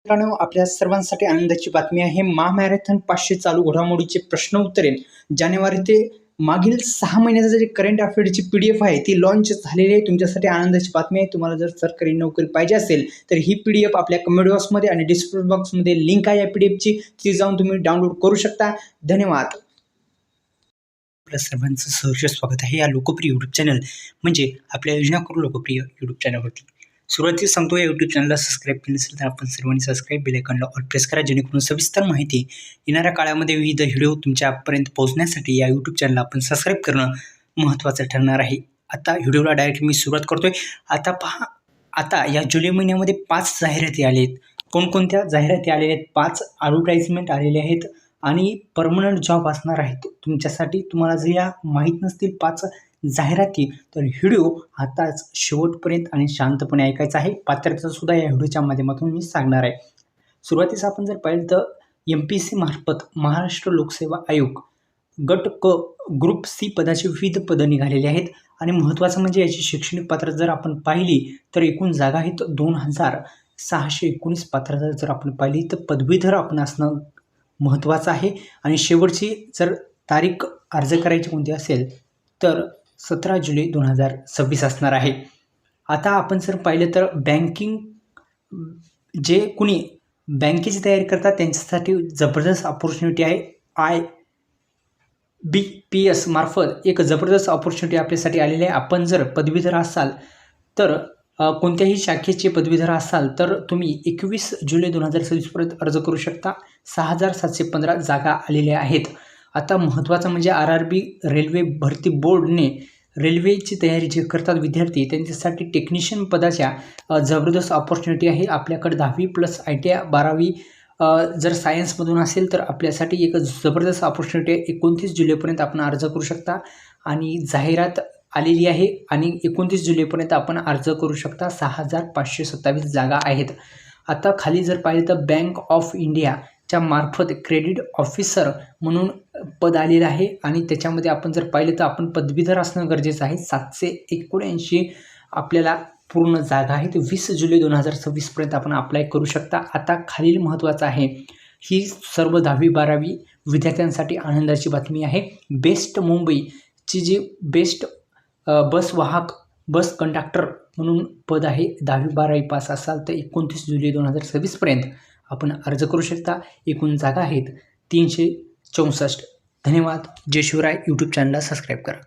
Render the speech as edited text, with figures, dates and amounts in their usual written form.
मित्रांनो, आपल्या सर्वांसाठी आनंदाची बातमी आहे. महामॅरेथॉन 500 चालू घडामोडीचे प्रश्न उत्तरे जानेवारी ते मागील 6 महिन्याचं जे करंट अफेअरची PDF आहे ती लॉन्च झालेली आहे. तुमच्यासाठी आनंदाची बातमी आहे. तुम्हाला जर सरकारी नोकरी पाहिजे असेल तर ही PDF आपल्या कमेंट बॉक्समध्ये आणि डिस्क्रिप्शन बॉक्समध्ये लिंक आहे या PDFची, ती जाऊन तुम्ही डाउनलोड करू शकता. धन्यवाद. आपल्या सर्वांचं सहर्ष स्वागत आहे या लोकप्रिय यूट्यूब चॅनल म्हणजे आपल्या योजना करू लोकप्रिय यूट्यूब चॅनलवरती. सुरुवातीला सांगतो, या यूट्यूब चॅनलला सबस्क्राईब केले असेल तर आपण सर्वांनी सबस्क्राईब बेल आयकॉनला ऑल प्रेस करा, जेणेकरून सविस्तर माहिती येणाऱ्या काळामध्ये विविध व्हिडिओ तुमच्यापर्यंत पोहोचण्यासाठी या यूट्यूब चॅनलला आपण सबस्क्राईब करणं महत्त्वाचं ठरणार आहे. आता व्हिडिओला डायरेक्ट मी सुरुवात करतोय. आता पहा, आता या जुलै महिन्यामध्ये 5 जाहिराती आल्या आहेत. कोणकोणत्या जाहिराती आलेल्या आहेत? 5 ॲडव्हर्टाइजमेंट आलेले आहेत आणि परमनंट जॉब असणार आहेत तुमच्यासाठी. तुम्हाला जर या माहीत नसतील 5 जाहिराती तर व्हिडिओ आताच शेवटपर्यंत आणि शांतपणे ऐकायचा आहे. पात्रता सुद्धा या व्हिडिओच्या माध्यमातून मी सांगणार आहे. सुरुवातीस आपण जर पाहिलं तर MPSC मार्फत महाराष्ट्र लोकसेवा आयोग गट क ग्रुप C पदाची विविध पदं निघालेली आहेत आणि महत्त्वाचं म्हणजे याची शैक्षणिक पात्रता जर आपण पाहिली तर एकूण जागा आहेत 2619 पात्रता जर आपण पाहिली तर पदवीधर आपण असणं महत्त्वाचं आहे. आणि शेवटची जर तारीख अर्ज करायची कोणती असेल तर 17 जुलै 2026 असणार आहे. आता आपण जर पाहिलं तर बँकिंग जे कुणी बँकेची तयारी करतात त्यांच्यासाठी जबरदस्त अपॉर्च्युनिटी आहे. IBPS मार्फत एक जबरदस्त अपॉर्च्युनिटी आपल्यासाठी आलेली आहे. आपण जर पदवीधर असाल तर कोणत्याही शाखेचे पदवीधर असाल तर तुम्ही 21 जुलै 2026 अर्ज करू शकता. 6715 जागा आलेल्या आहेत. आता महत्त्वाचं म्हणजे RRB रेल्वे भरती बोर्डने रेल्वेची तयारी जे करतात विद्यार्थी त्यांच्यासाठी टेक्निशियन पदाच्या जबरदस्त अपॉर्च्युनिटी आहे. आपल्याकडे 10वी + ITI 12वी जर सायन्समधून असेल तर आपल्यासाठी एक जबरदस्त अपॉर्च्युनिटी आहे. 29 जुलैपर्यंत आपण अर्ज करू शकता आणि जाहिरात आलेली आहे आणि 29 जुलैपर्यंत आपण अर्ज करू शकता. 6527 जागा आहेत. आता खाली जर पाहिलं तर बँक ऑफ इंडियाच्या मार्फत क्रेडिट ऑफिसर म्हणून पद आलेलं आहे आणि त्याच्यामध्ये आपण जर पाहिलं तर आपण पदवीधर असणं गरजेचं आहे. 779 आपल्याला पूर्ण जागा आहेत. 20 जुलै 2026 आपण अप्लाय करू शकता. आता खालील महत्त्वाचं आहे, ही सर्व 10वी 12वी विद्यार्थ्यांसाठी आनंदाची बातमी आहे. बेस्ट मुंबईची जी बेस्ट बस वाहक बस कंडक्टर म्हणून पद आहे. 10वी 12वी पास असाल तर 29 जुलै 2026 आपण अर्ज करू शकता. एकूण जागा आहेत 364. धन्यवाद. जय शिवराय. यूट्यूब चॅनलला सबस्क्राईब करा.